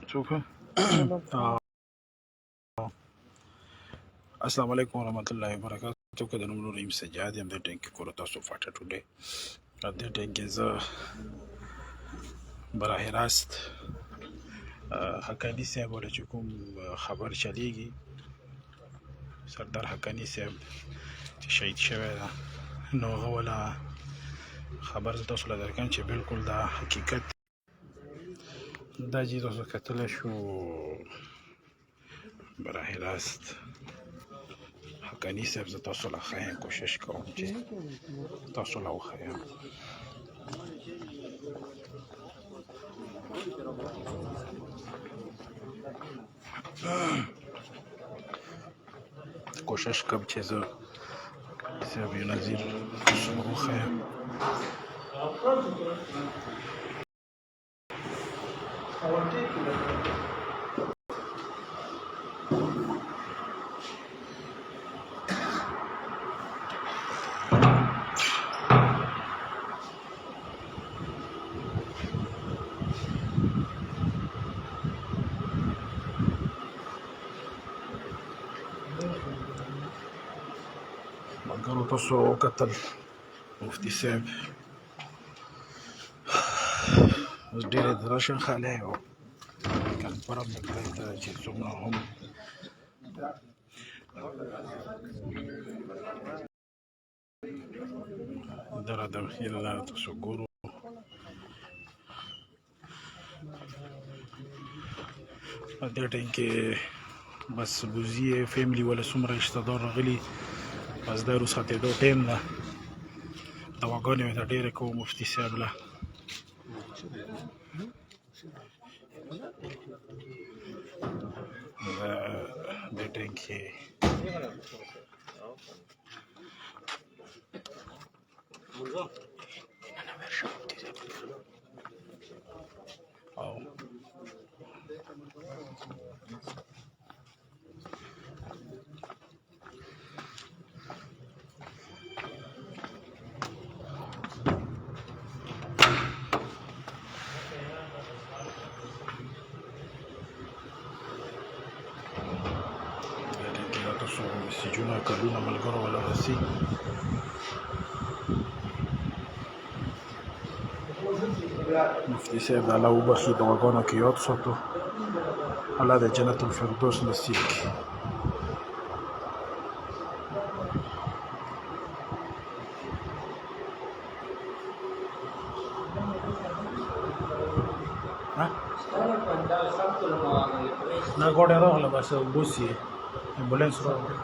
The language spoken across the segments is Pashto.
شوفها. Assalamu alaikum warahmatullahi wabarakatuh. Kada numero rim sajadi am the tank korata so fata today. At the tank is براه راست حقانی صاحب ولا چې کوم خبر چلیږي سردار حقانی صاحب چې شهید شوی ده نو هغه ولا خبر زه تاسو له درکوم چې بالکل دا حقیقت دا چې تاسو کتلی شو براه راست حقانی صاحب زه تاسو له ښیم کوشش کوم چې تاسو له وښیم کوشش کوم چې زه صاحب یو نظیر تاسو له وښیم ملګرو تاسو وکتل مفتي صاحب اوس ډېرې د راشن خالی و کنفرم مې کړی ته چې څومره هم دره دمخیله ده تاسو ګورو په دې ټایم کې بس بوزي فیملي ولا څومره رشته دار راغلي بس دا رخصتېدو ټایم ده دواګانې مې ته ډېرې کوم مفتي صاحب له دې ټایم کې او سجونه کلونه ملګرو ولا رسي مفتي صاحب الله وبخي دواګانو کې یاد ساتو الله د جنت الفردوس نصیب کړي نه ګوډه راغله بس بوسي امبولانس راغله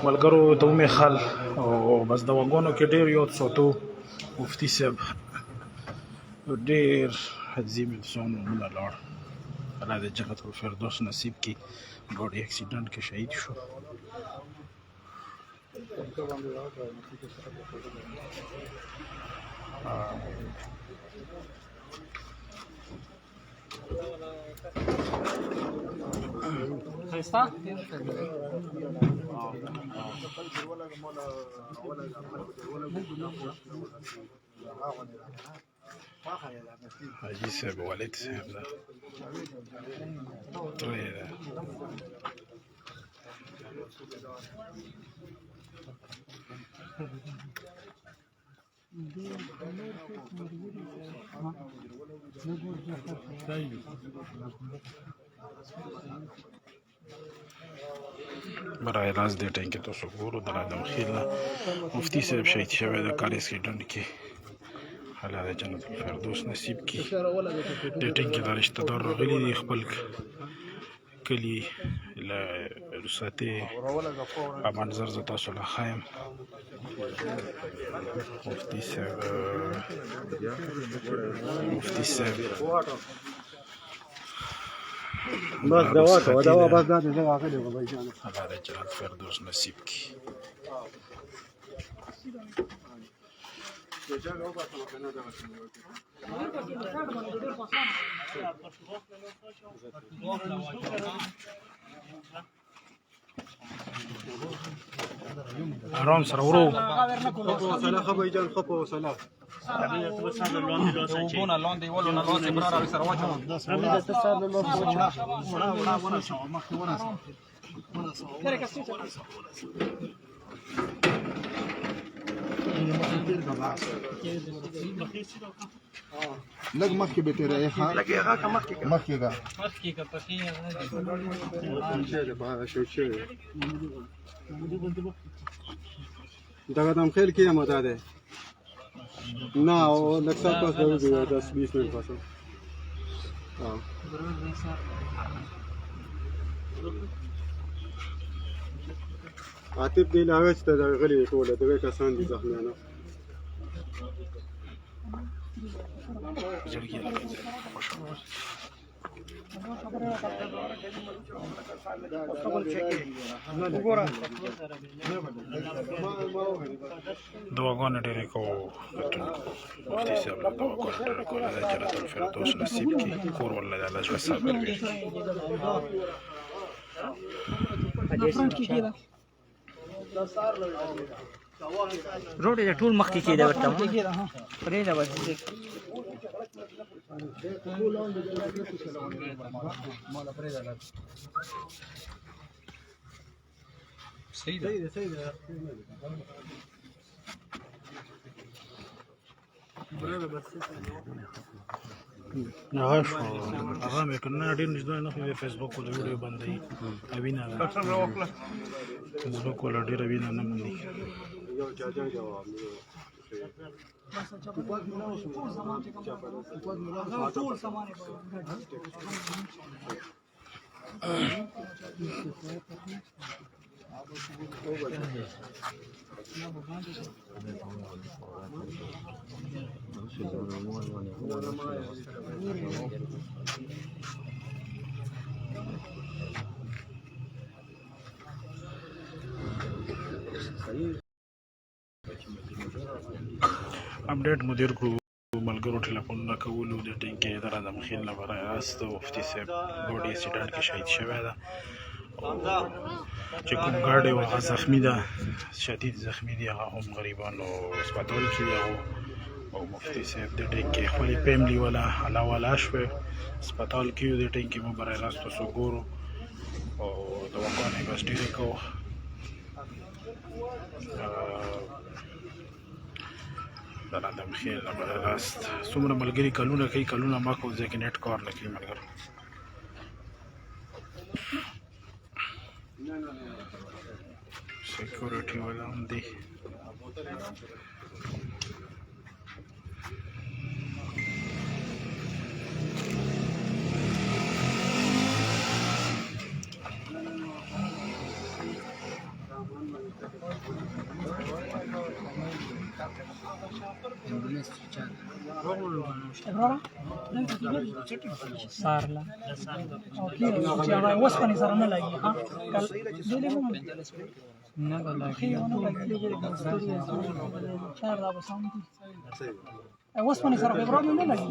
ملګرو ته مې خل او بس دواګانو کې ډېر یاد ساتو مفتي صاحب ډېر عظیم انسان ومنه لاړ الله د جنت الفردوس نصیب کړي ګاډي اکسیډنټ کې شهید شو ¿Está? حاجي صاحب والد صاحب ده ترې ده برای راست دې ټایم کې تاسو ګورو د رادم خیل نه مفتي صاحب شهید شوی د کار اکسیډنټ کې الله د جنت الفردوس نصیب کړي دې ټایم کې د رشته دار راغلي دي خپل کلي له رخصتۍ منظر زه تاسو له ښیم مفتي صاحب بس دوا کوه دوا بس دا دې راغلی و بای جان الله د جنت فردوس نصیب کړي آرام سره ورو وصله خبي جان خبو وصله وبونا لاندې ولونه لاسې برا راوي سره واچوه لږ مخکې به تیرې ښه مخکې کا دغه دم خیل کې هم ده نه او لږ څه پس به 10-20 منټ پس عاطف دی لاغه چې د غلي ټوله دغه کسان دي زخمیانه دعاګانې ډېرې کوو مفتي صاحب له دعاګانې ډېرې کوو الله جنت الفردوس نصیب کړي کور والله د الله زړه صبر وي روټ یې ټول مخکې کېده ورته پرېږده بس صحیح ده هغه شو هغه مې کنه ډېر نږدې نه خو فیسبوک ول ویډیو باندې اوینه فیسبوک ول ډېر اوینه نه مندي अपडेट مدیر کړو ملګرو ټلیفونونه کولو د ټینګې د اعظم خیل نه برای راست مفتي صاحب ګاډي اکسیډنټ کې شهید شوی ده چې کوم ګاډي هغه زخمی ده شدید زخمی دي هغه هم غریبانو هسپتال کې دي او مفتي صاحب د ټینګې خپلې فیملی والا حالا والا شوی هسپتال کې د ټینګې مو برای راست تاسو ګورو او دواګانې بس ډېرې کوو د اعظم خیل نه برای راست څومره ملګري کلونه کوي کلونه ما کو ځکه نیټ کار نه کوي ملګرو سیکورټي والا هم دی سارلا اوكي چې هغه وسپنې سره نه لګي ها دلې مو نه لګي نه لګي چار دا وسام دي وسپنې سره پروبلم نه لګي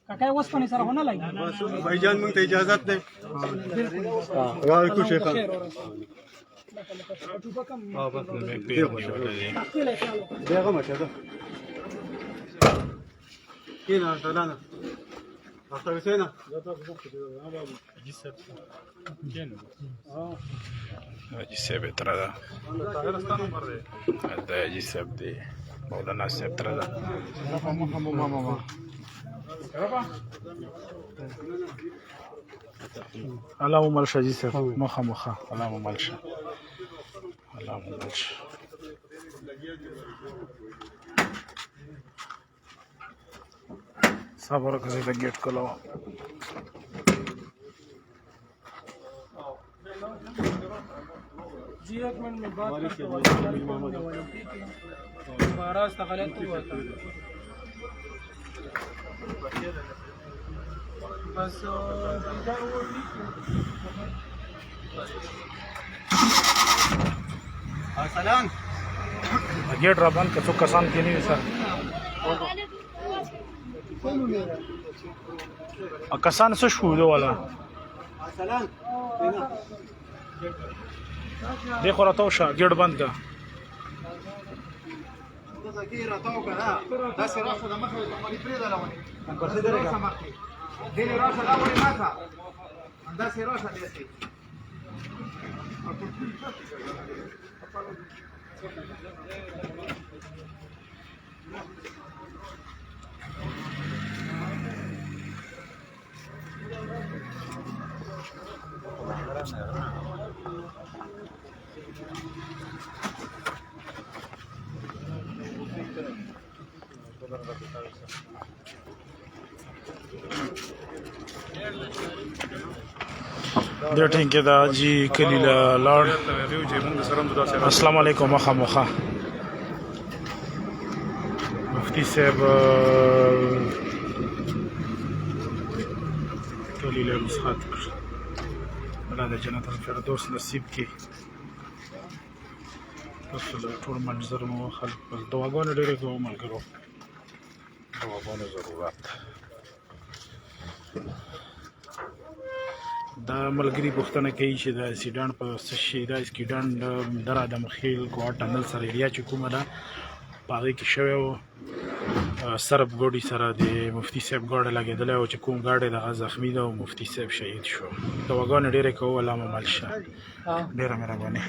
کاکا وسپنې سره نه لګي भाईजान موږ ته اجازه ده راوي کو شیخ دغه مشه ده هنا سلانا اخر سنه حاجي صاحب ترى ده هذا حاجي صاحب دي مولانا صاحب ترى ده علامه ملشه حاجي صاحب مخه علامه ملشه صبر كذا لقيت كلام जी एक मिनट में बात करते महाराज गलत हुआ था बस سلام गेट रबन कचो कसान के नहीं सर कसान से शू दो वाला سلام دې خو راتاو شه ګېټ بند کا د ټینګه دا جی کلی لاړ السلام علیکم مخه مفتی صاحب کلی له مسخات الله د جنت الفردوس نصیب کی تاسو له ټول منظر مو خلک په دعاګانو ډېرې کوم ملګرو دعاګانو ضرورت دا ملګری پوښتنه کوي چې د اکسیډنټ په څه شي دا اکسیډنټ د آدم خیل کوه ټنل سره ایریا چې کومه ده په هغې کې شوی و سرب ګوډي سره د مفتي صاحب ګاډی لګېدلی و چې کوم ګاډی دغه زخمي ده او مفتي صاحب شهید شو دعاګانې ډېرې کوو الله مو مل شه ډېره مهرباني